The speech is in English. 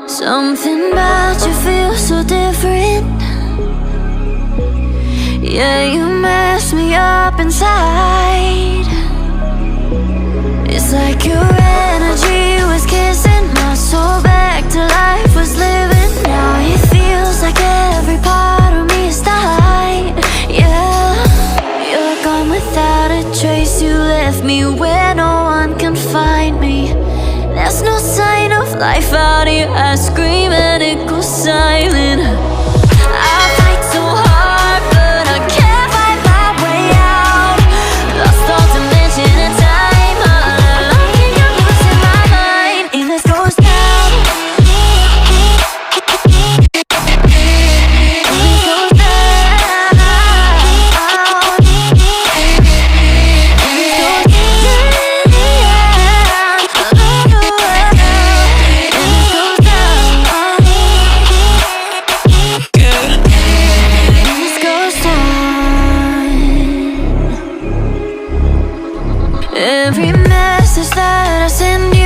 Something about you feels so different. Yeah, you mess me up inside. It's like your energy was kissing my soul back to life, was living. Now it feels like every part of me is died. Yeah, you're gone without a trace. You left me where no one can find me. There's no sign of life out here. I scream and it goes silent. I fight so hard, but I can't find my way out. Lost all dimension and time. I think I'm losing my mind. And this goes down. Every message that I send you